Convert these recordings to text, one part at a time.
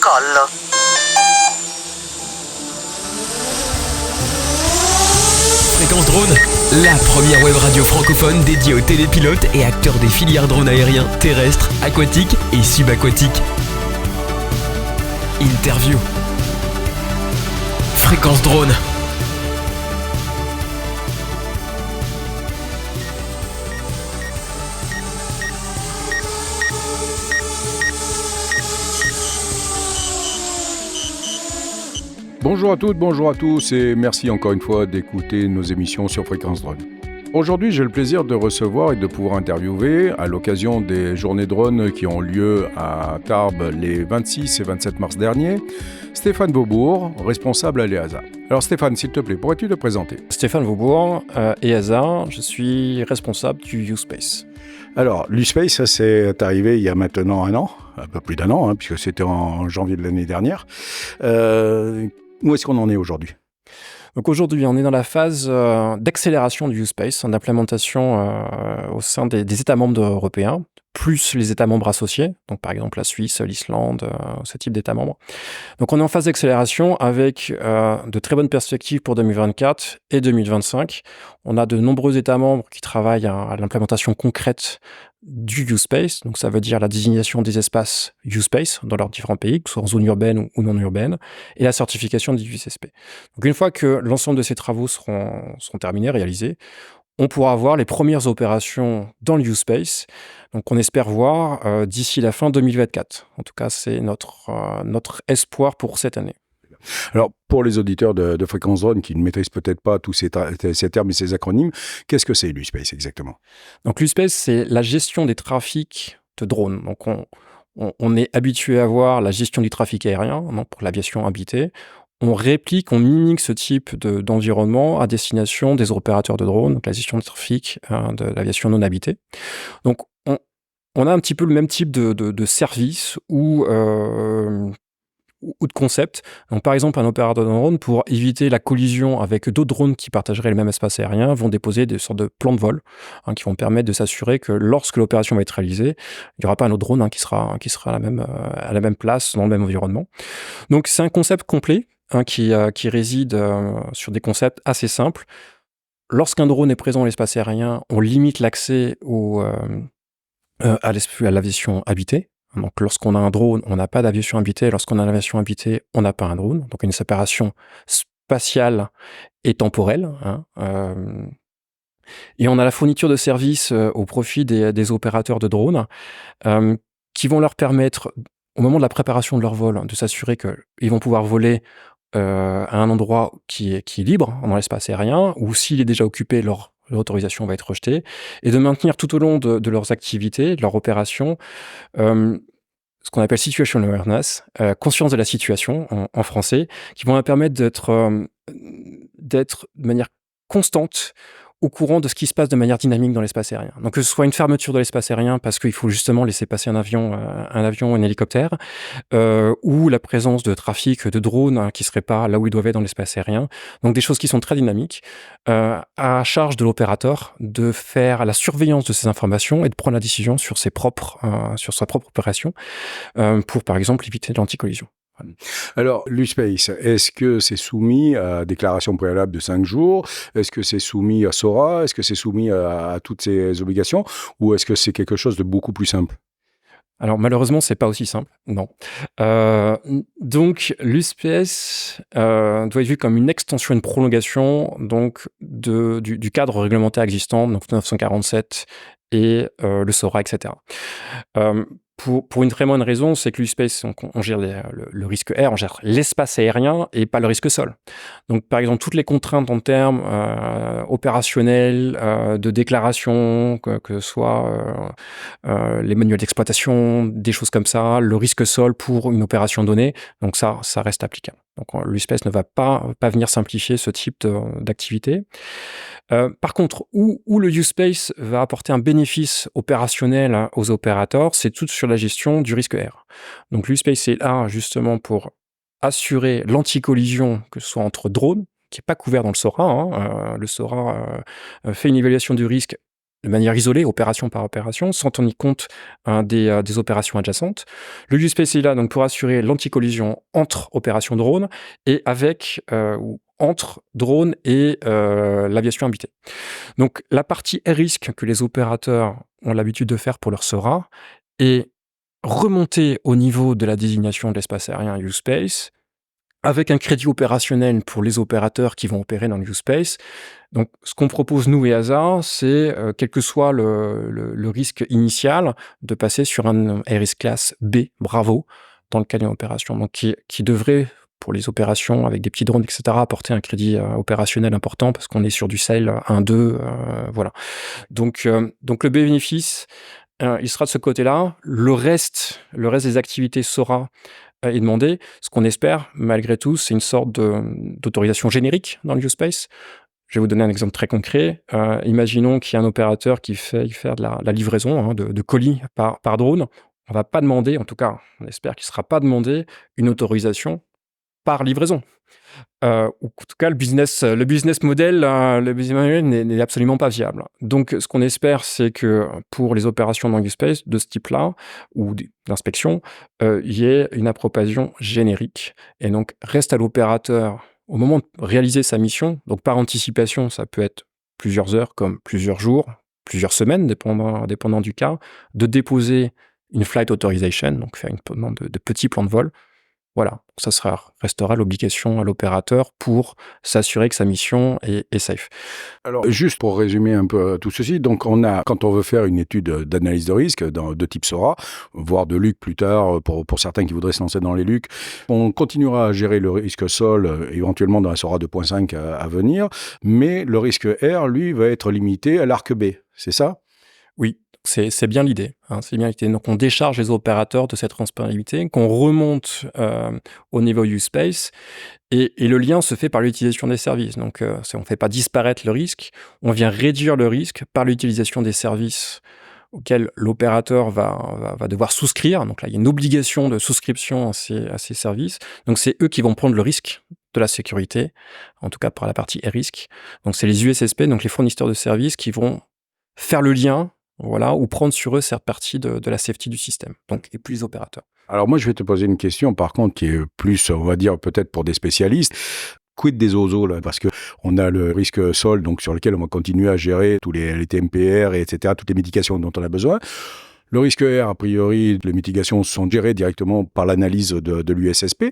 decollo. Fréquence Drone, la première web radio francophone dédiée aux télépilotes et acteurs des filières drones aériens, terrestres, aquatiques et subaquatiques. Interview. Fréquence Drone. Bonjour à toutes, bonjour à tous et merci encore une fois d'écouter nos émissions sur Fréquence Drone. Aujourd'hui, j'ai le plaisir de recevoir et de pouvoir interviewer à l'occasion des journées drone qui ont lieu à Tarbes les 26 et 27 mars dernier, Stéphane Vaubourg, responsable à l'EASA. Alors Stéphane, s'il te plaît, pourrais-tu te présenter ? Stéphane Vaubourg, EASA, je suis responsable du U-Space. Alors, l'U-Space, ça c'est arrivé il y a maintenant un peu plus d'un an, puisque c'était en janvier de l'année dernière. Où est-ce qu'on en est aujourd'hui ? Donc aujourd'hui, on est dans la phase d'accélération du U-Space, d'implémentation au sein des États membres européens, plus les États membres associés, donc par exemple la Suisse, l'Islande, ce type d'États membres. Donc on est en phase d'accélération avec de très bonnes perspectives pour 2024 et 2025. On a de nombreux États membres qui travaillent à l'implémentation concrète du U-Space, donc ça veut dire la désignation des espaces U-Space dans leurs différents pays, que ce soit en zone urbaine ou non urbaine, et la certification du UCSP. Donc une fois que l'ensemble de ces travaux seront terminés, réalisés, on pourra avoir les premières opérations dans le U-Space, donc on espère voir d'ici la fin 2024. En tout cas, c'est notre espoir pour cette année. Alors, pour les auditeurs de Fréquence Drone qui ne maîtrisent peut-être pas tous ces termes et ces acronymes, qu'est-ce que c'est l'U-Space exactement ? Donc l'U-Space, c'est la gestion des trafics de drones. Donc on est habitué à voir la gestion du trafic aérien, donc pour l'aviation habitée. On réplique, on mimique ce type d'environnement à destination des opérateurs de drones, donc la gestion du trafic de l'aviation non habitée. Donc on a un petit peu le même type de service ou de concept. Donc, par exemple, un opérateur de drone, pour éviter la collision avec d'autres drones qui partageraient le même espace aérien, vont déposer des sortes de plans de vol qui vont permettre de s'assurer que lorsque l'opération va être réalisée, il n'y aura pas un autre drone qui sera à la même place, dans le même environnement. Donc, c'est un concept complet qui réside sur des concepts assez simples. Lorsqu'un drone est présent dans l'espace aérien, on limite l'accès à l'aviation habitée. Donc, lorsqu'on a un drone, on n'a pas d'aviation habitée. Lorsqu'on a une aviation habitée, on n'a pas un drone. Donc, une séparation spatiale et temporelle. Et on a la fourniture de services au profit des opérateurs de drones qui vont leur permettre, au moment de la préparation de leur vol, de s'assurer qu'ils vont pouvoir voler à un endroit qui est libre dans l'espace aérien, ou s'il est déjà occupé, leur autorisation va être rejetée, et de maintenir tout au long de leurs activités, de leurs opérations, ce qu'on appelle situation awareness, conscience de la situation en français, qui vont leur permettre d'être de manière constante au courant de ce qui se passe de manière dynamique dans l'espace aérien. Donc que ce soit une fermeture de l'espace aérien parce qu'il faut justement laisser passer un avion ou un hélicoptère, ou la présence de trafic de drones qui ne seraient pas là où ils doivent être dans l'espace aérien. Donc des choses qui sont très dynamiques, à charge de l'opérateur de faire la surveillance de ces informations et de prendre la décision sur sa propre opération, pour par exemple éviter l'anticollision. Alors, l'U-Space, est-ce que c'est soumis à déclaration préalable de 5 jours ? Est-ce que c'est soumis à SORA ? Est-ce que c'est soumis à toutes ces obligations ? Ou est-ce que c'est quelque chose de beaucoup plus simple ? Alors malheureusement, c'est pas aussi simple, non. Donc l'USPS doit être vu comme une extension, une prolongation donc du cadre réglementaire existant, donc 1947 et le SORA, etc. Pour une très bonne raison, c'est que l'USpace, on gère le risque air, on gère l'espace aérien et pas le risque sol. Donc, par exemple, toutes les contraintes en termes opérationnels, de déclaration, que ce soit les manuels d'exploitation, des choses comme ça, le risque sol pour une opération donnée, donc ça reste applicable. Donc, l'USpace ne va pas venir simplifier ce type d'activité. Par contre, où le U-Space va apporter un bénéfice opérationnel aux opérateurs, c'est tout sur la gestion du risque air. Donc l'U-Space est là justement pour assurer l'anticollision, que ce soit entre drones, qui n'est pas couvert dans le SORA. Le SORA fait une évaluation du risque de manière isolée, opération par opération, sans tenir compte des opérations adjacentes. Le U-Space est là donc pour assurer l'anti-collision entre opérations drone et avec ou entre drone et l'aviation habitée. Donc la partie risque que les opérateurs ont l'habitude de faire pour leur SORA est remontée au niveau de la désignation de l'espace aérien U-Space, avec un crédit opérationnel pour les opérateurs qui vont opérer dans le U-Space. Donc, ce qu'on propose, nous, EASA, c'est, quel que soit le risque initial, de passer sur un AirRisk Class B, Bravo, dans le cas d'une opération. Donc, qui devrait, pour les opérations avec des petits drones, etc., apporter un crédit opérationnel important, parce qu'on est sur du SAIL 1-2, voilà. Donc, le bénéfice, il sera de ce côté-là. Le reste des activités SORA est demandé. Ce qu'on espère, malgré tout, c'est une sorte d'autorisation générique dans le U-Space. Je vais vous donner un exemple très concret. Imaginons qu'il y a un opérateur qui fait faire de la livraison de colis par drone. On ne va pas demander, en tout cas, on espère qu'il ne sera pas demandé une autorisation par livraison. Ou en tout cas, le business model n'est absolument pas viable. Donc, ce qu'on espère, c'est que pour les opérations dans U-Space de ce type-là, ou d'inspection, il y ait une approbation générique. Et donc, reste à l'opérateur, au moment de réaliser sa mission, donc par anticipation, ça peut être plusieurs heures, comme plusieurs jours, plusieurs semaines, dépendant du cas, de déposer une flight authorization, donc faire une demande de petits plans de vol. Voilà, ça restera l'obligation à l'opérateur pour s'assurer que sa mission est safe. Alors, juste pour résumer un peu tout ceci, donc quand on veut faire une étude d'analyse de risque de type SORA, voire de LUC plus tard, pour certains qui voudraient se lancer dans les LUC, on continuera à gérer le risque sol, éventuellement dans la SORA 2.5 à venir, mais le risque air, lui, va être limité à l'arc B, c'est ça ? Oui. C'est bien l'idée. C'est bien l'idée. Donc, on décharge les opérateurs de cette responsabilité, qu'on remonte au niveau U-Space, et le lien se fait par l'utilisation des services. Donc, on ne fait pas disparaître le risque, on vient réduire le risque par l'utilisation des services auxquels l'opérateur va devoir souscrire. Donc là, il y a une obligation de souscription à ces services. Donc, c'est eux qui vont prendre le risque de la sécurité, en tout cas par la partie risque. Donc, c'est les USSP, donc les fournisseurs de services, qui vont faire le lien, voilà, ou prendre sur eux cette partie de la safety du système, donc, et plus les opérateurs. Alors moi, je vais te poser une question, par contre, qui est plus, on va dire, peut-être pour des spécialistes. Quid des OSO, là, parce qu'on a le risque sol, donc sur lequel on va continuer à gérer tous les TMPR, et etc., toutes les médications dont on a besoin. Le risque air, a priori, les mitigations sont gérées directement par l'analyse de l'USSP.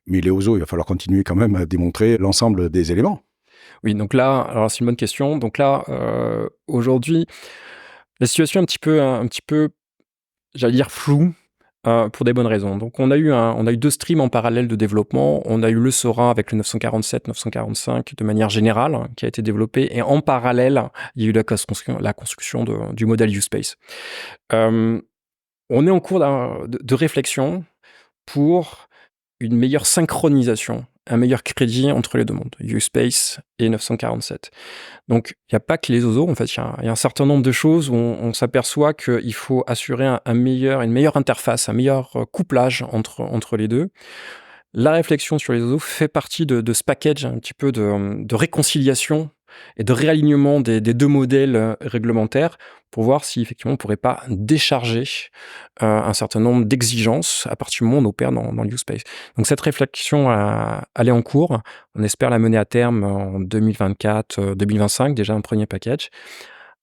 Mais les OSO, il va falloir continuer quand même à démontrer l'ensemble des éléments. Oui, donc là, alors c'est une bonne question. Donc là, aujourd'hui, la situation est un petit peu, j'allais dire, floue, pour des bonnes raisons. Donc, on a eu 2 streams en parallèle de développement. On a eu le SORA avec le 947, 945 de manière générale, qui a été développé. Et en parallèle, il y a eu la construction du modèle U-Space. On est en cours de réflexion pour une meilleure synchronisation, un meilleur crédit entre les deux mondes, U-Space et 947. Donc, il n'y a pas que les OSO, en fait, il y a un certain nombre de choses où on s'aperçoit qu'il faut assurer une meilleure interface, un meilleur couplage entre les deux. La réflexion sur les OSO fait partie de ce package un petit peu de réconciliation et de réalignement des 2 modèles réglementaires pour voir si effectivement on ne pourrait pas décharger un certain nombre d'exigences à partir du moment où on opère dans le U-Space. Donc cette réflexion elle est en cours. On espère la mener à terme en 2024-2025, déjà un premier package,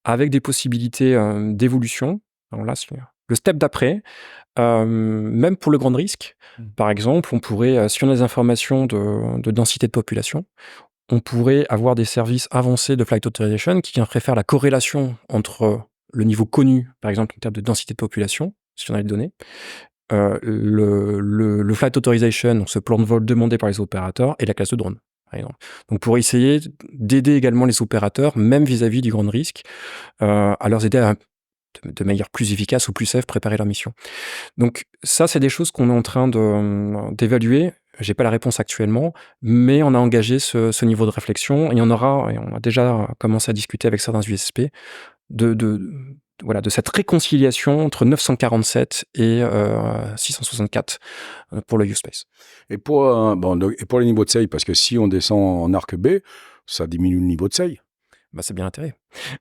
avec des possibilités d'évolution. Alors là, c'est le step d'après, même pour le grand risque. Par exemple, on pourrait, si on a des informations de densité de population, on pourrait avoir des services avancés de flight authorization qui viendraient faire la corrélation entre le niveau connu, par exemple en termes de densité de population, si on a les données, le flight authorization, donc ce plan de vol demandé par les opérateurs, et la classe de drone, par exemple. Donc pour essayer d'aider également les opérateurs, même vis-à-vis du grand risque, à leur aider à de manière plus efficace ou plus safe préparer leur mission. Donc ça, c'est des choses qu'on est en train d'évaluer. J'ai pas la réponse actuellement, mais on a engagé ce niveau de réflexion et on a déjà commencé à discuter avec certains USSP de cette réconciliation entre 947 et 664 pour le U-Space. Et pour les niveaux de seuil, parce que si on descend en arc B, ça diminue le niveau de seuil. C'est bien l'intérêt.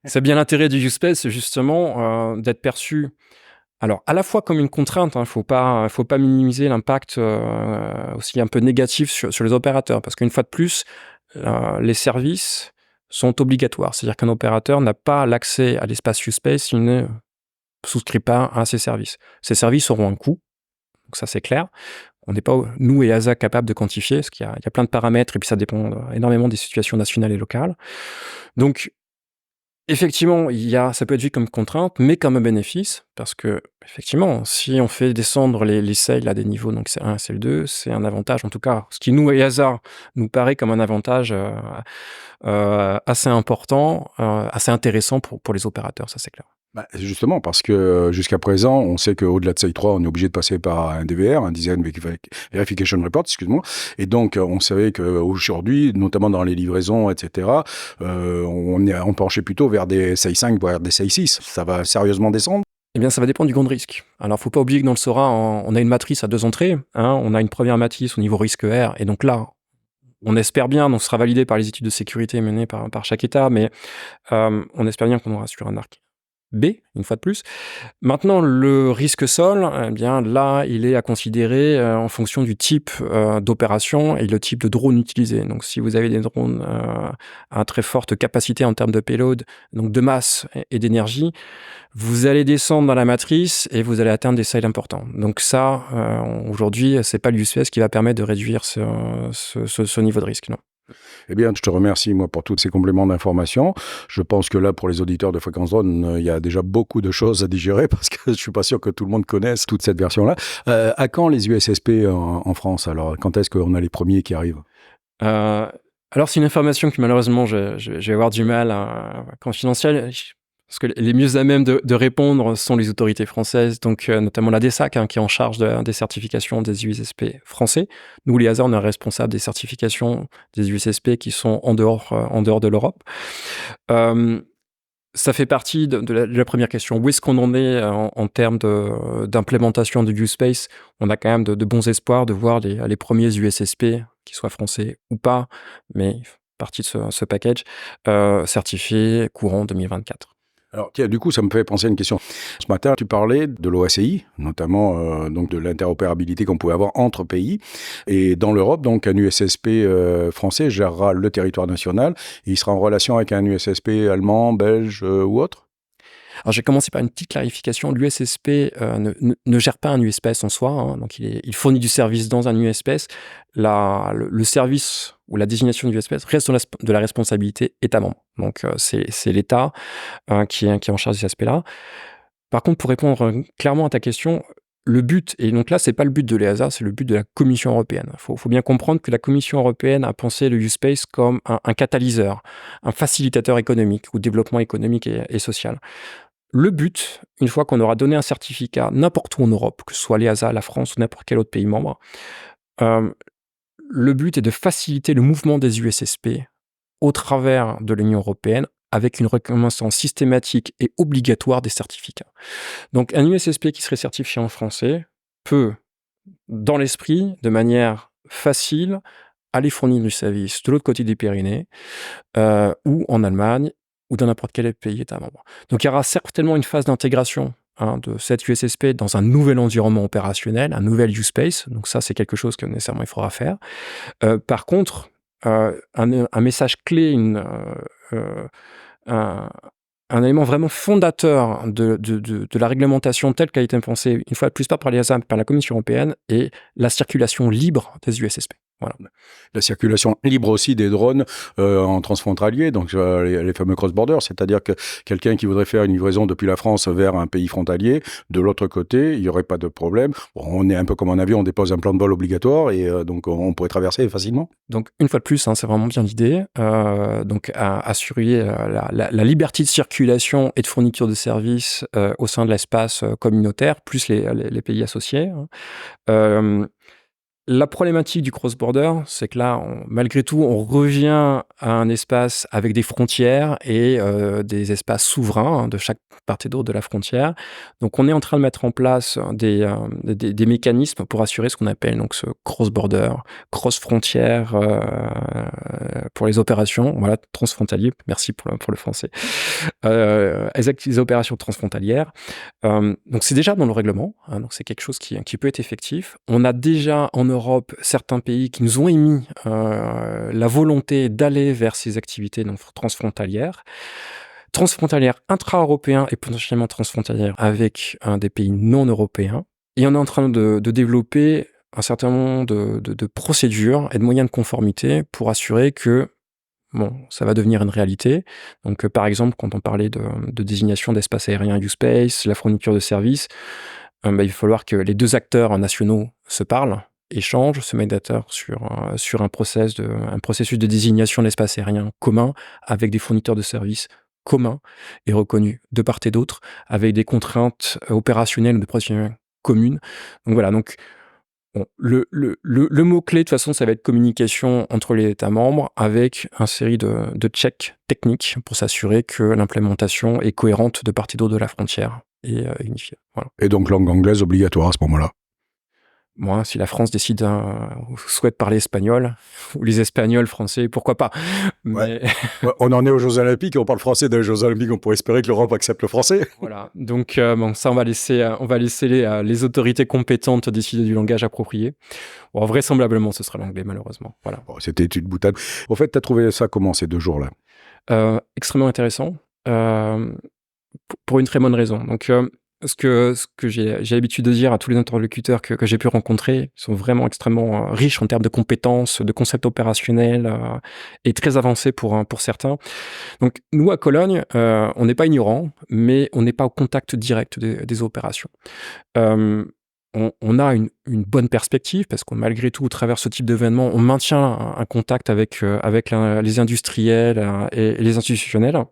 C'est bien l'intérêt du U-Space, justement, d'être perçu, alors à la fois comme une contrainte, faut pas minimiser l'impact aussi un peu négatif sur les opérateurs, parce qu'une fois de plus, les services sont obligatoires. C'est-à-dire qu'un opérateur n'a pas l'accès à l'espace U-Space s'il ne souscrit pas à ces services. Ces services auront un coût, donc ça c'est clair. On n'est pas, nous et EASA, capables de quantifier, parce qu'il y a plein de paramètres, et puis ça dépend énormément des situations nationales et locales. Donc, effectivement, ça peut être vu comme contrainte, mais comme un bénéfice, parce que, effectivement, si on fait descendre les seuils à des niveaux, donc c'est 1 et c'est 2, c'est un avantage, en tout cas, ce qui nous, EASA, nous paraît comme un avantage assez important, assez intéressant pour les opérateurs, ça c'est clair. Justement, parce que jusqu'à présent, on sait qu'au-delà de seuil 3, on est obligé de passer par un DVR, un Design Verification Report, excuse-moi. Et donc, on savait qu'aujourd'hui, notamment dans les livraisons, etc., on penchait plutôt vers des seuil 5, voire des seuil 6. Ça va sérieusement descendre? Eh bien, ça va dépendre du grand de risque. Alors, faut pas oublier que dans le SORA, on a une matrice à 2 entrées. On a une première matrice au niveau risque R, et donc là, on espère bien, donc ce sera validé par les études de sécurité menées par chaque État, mais on espère bien qu'on aura sur un arc B, une fois de plus. Maintenant, le risque sol, eh bien là, il est à considérer en fonction du type d'opération et le type de drone utilisé. Donc, si vous avez des drones à très forte capacité en termes de payload, donc de masse et d'énergie, vous allez descendre dans la matrice et vous allez atteindre des seuils importants. Donc ça, aujourd'hui, c'est pas l'USPS qui va permettre de réduire ce niveau de risque, non. Eh bien, je te remercie, moi, pour tous ces compléments d'information. Je pense que là, pour les auditeurs de Fréquence Drone, il y a déjà beaucoup de choses à digérer parce que je suis pas sûr que tout le monde connaisse toute cette version-là. À quand les USSP en France? Alors, quand est-ce qu'on a les premiers qui arrivent? Alors, c'est une information que malheureusement, je vais avoir du mal à confidentielle. Parce que les mieux à même de répondre sont les autorités françaises, donc notamment la DESAC, qui est en charge des certifications des USSP français. Nous, l'EASA, on est responsable des certifications des USSP qui sont en dehors de l'Europe. Ça fait partie de la première question. Où est-ce qu'on en est en termes d'implémentation du U-Space? On a quand même de bons espoirs de voir les premiers USSP, qu'ils soient français ou pas, mais partie de ce package, certifié courant 2024. Alors, tiens, du coup, ça me fait penser à une question. Ce matin, tu parlais de l'OACI, notamment donc de l'interopérabilité qu'on pouvait avoir entre pays. Et dans l'Europe, donc, un USSP français gérera le territoire national. Et il sera en relation avec un USSP allemand, belge ou autre? Alors, j'ai commencé par une petite clarification. L'USSP ne gère pas un USPS en soi, donc il fournit du service dans un USPS. Le service ou la désignation du USPS reste de la responsabilité État membre. Donc, c'est l'État qui est en charge de ces aspects-là. Par contre, pour répondre clairement à ta question, le but, et donc là, c'est pas le but de l'EASA, c'est le but de la Commission européenne. Faut bien comprendre que la Commission européenne a pensé le U-Space comme un catalyseur, un facilitateur économique ou développement économique et social. Le but, une fois qu'on aura donné un certificat n'importe où en Europe, que ce soit l'EASA, la France ou n'importe quel autre pays membre, le but est de faciliter le mouvement des USSP au travers de l'Union européenne avec une reconnaissance systématique et obligatoire des certificats. Donc un USSP qui serait certifié en français peut, dans l'esprit, de manière facile, aller fournir du service de l'autre côté des Pyrénées ou en Allemagne ou dans n'importe quel pays État membre. Donc il y aura certainement une phase d'intégration de cette USSP dans un nouvel environnement opérationnel, un nouvel U-Space. Donc ça, c'est quelque chose que nécessairement il faudra faire. Par contre, un message clé, un élément vraiment fondateur de la réglementation telle qu'elle a été pensée, une fois de plus pas par l'EASA, mais par la Commission européenne, est la circulation libre des USSP. Voilà. La circulation libre aussi des drones en transfrontalier, donc les fameux cross-border, c'est-à-dire que quelqu'un qui voudrait faire une livraison depuis la France vers un pays frontalier, de l'autre côté, il n'y aurait pas de problème. Bon, on est un peu comme un avion, on dépose un plan de vol obligatoire et donc on pourrait traverser facilement. Donc une fois de plus, c'est vraiment bien l'idée, donc à assurer la liberté de circulation et de fourniture de services au sein de l'espace communautaire, plus les pays associés. La problématique du cross-border, c'est que là, malgré tout, on revient à un espace avec des frontières et des espaces souverains de chaque part et d'autre de la frontière. Donc, on est en train de mettre en place des mécanismes pour assurer ce qu'on appelle donc ce cross-border, cross-frontière pour les opérations, voilà, transfrontalier. Merci pour le français. Les opérations transfrontalières. Donc, c'est déjà dans le règlement. Donc, c'est quelque chose qui peut être effectif. On a déjà en Europe certains pays qui nous ont émis la volonté d'aller vers ces activités donc transfrontalières intra-européens et potentiellement transfrontalières avec des pays non européens. Et on est en train de développer un certain nombre de procédures et de moyens de conformité pour assurer que ça va devenir une réalité. Donc, par exemple, quand on parlait de désignation d'espace aérien U-Space, la fourniture de services, il va falloir que les deux acteurs nationaux se parlent, échangent, se mettent d'accord sur un processus de désignation de l'espace aérien commun avec des fournisseurs de services communs et reconnus de part et d'autre, avec des contraintes opérationnelles ou de procédures communes. Donc voilà, le mot-clé, de toute façon, ça va être communication entre les États membres avec une série de checks techniques pour s'assurer que l'implémentation est cohérente de part et d'autre de la frontière et unifiée. Voilà. Et donc, langue anglaise obligatoire à ce moment-là. Moi, si la France décide ou souhaite parler espagnol, ou les Espagnols, français, pourquoi pas. Mais... Ouais, on en est aux Jeux Olympiques et on parle français dans les Jeux Olympiques, on pourrait espérer que l'Europe accepte le français. Voilà, donc ça, on va laisser les autorités compétentes décider du langage approprié. Bon, vraisemblablement, ce sera l'anglais, malheureusement. Voilà. Bon, c'était une boutade. Au fait, tu as trouvé ça comment ces 2 jours-là ? Extrêmement intéressant, pour une très bonne raison. Donc, ce que j'ai l'habitude de dire à tous les interlocuteurs que j'ai pu rencontrer, ils sont vraiment extrêmement riches en termes de compétences, de concepts opérationnels et très avancés pour certains. Donc nous à Cologne, on n'est pas ignorants, mais on n'est pas au contact direct des opérations. On a une bonne perspective parce que malgré tout, au travers de ce type d'événement, on maintient un contact avec les industriels et les institutionnels.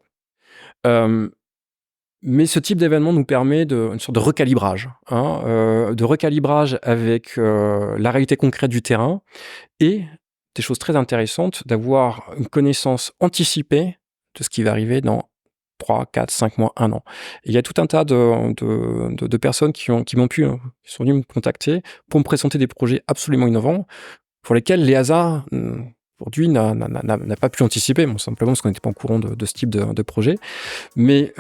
Mais ce type d'événement nous permet une sorte de recalibrage, avec la réalité concrète du terrain et des choses très intéressantes, d'avoir une connaissance anticipée de ce qui va arriver dans 3, 4, 5 mois, 1 an. Et il y a tout un tas de personnes qui sont venues me contacter pour me présenter des projets absolument innovants pour lesquels l'EASA aujourd'hui n'a pas pu anticiper, simplement parce qu'on n'était pas au courant de ce type de projet. Mais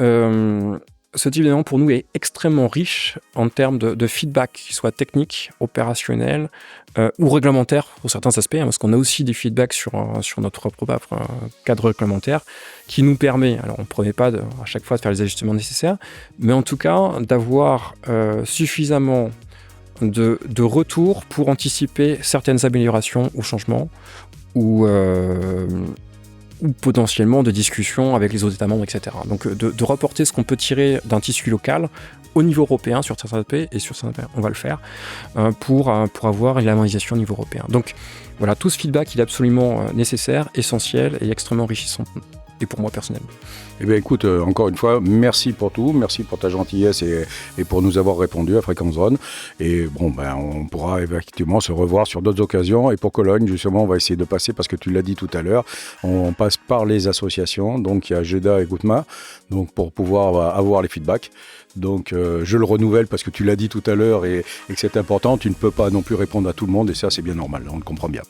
ce type d'événement pour nous est extrêmement riche en termes de feedback, qu'il soit technique, opérationnel ou réglementaire pour certains aspects, parce qu'on a aussi des feedbacks sur notre propre cadre réglementaire qui nous permet, alors on ne promet pas à chaque fois de faire les ajustements nécessaires, mais en tout cas d'avoir suffisamment de retours pour anticiper certaines améliorations ou changements ou potentiellement de discussions avec les autres États membres, etc. Donc de reporter ce qu'on peut tirer d'un tissu local au niveau européen sur certains aspects, et sur certains aspects, on va le faire, pour avoir une harmonisation au niveau européen. Donc voilà, tout ce feedback il est absolument nécessaire, essentiel et extrêmement enrichissant, et pour moi personnellement. Eh bien écoute, encore une fois, merci pour tout, merci pour ta gentillesse et pour nous avoir répondu à Fréquence Drone. Et on pourra effectivement se revoir sur d'autres occasions. Et pour Cologne, justement, on va essayer de passer, parce que tu l'as dit tout à l'heure, on passe par les associations. Donc il y a GEDA et Goutma, donc pour pouvoir avoir les feedbacks. Donc je le renouvelle parce que tu l'as dit tout à l'heure et que c'est important. Tu ne peux pas non plus répondre à tout le monde et ça c'est bien normal, on le comprend bien.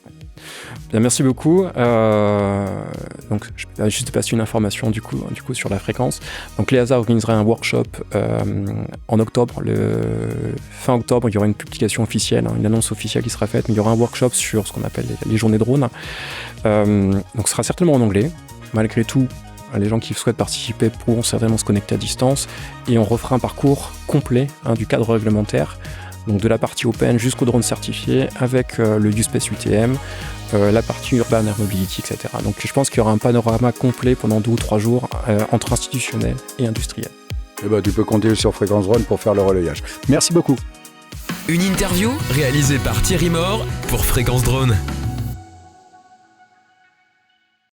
Bien, merci beaucoup. Donc je vais juste passer une information du coup sur la fréquence. Donc l'EASA organisera un workshop en octobre. Fin octobre, il y aura une publication officielle, une annonce officielle qui sera faite, mais il y aura un workshop sur ce qu'on appelle les journées drones. Donc ce sera certainement en anglais. Malgré tout, les gens qui souhaitent participer pourront certainement se connecter à distance et on refera un parcours complet du cadre réglementaire, donc de la partie open jusqu'au drone certifié avec le U-Space UTM, la partie Urban Air Mobility, etc. Donc je pense qu'il y aura un panorama complet pendant 2 ou 3 jours entre institutionnel et industriel. Eh ben, tu peux compter sur Fréquence Drone pour faire le relayage. Merci beaucoup. Une interview réalisée par Thierry Mort pour Fréquence Drone.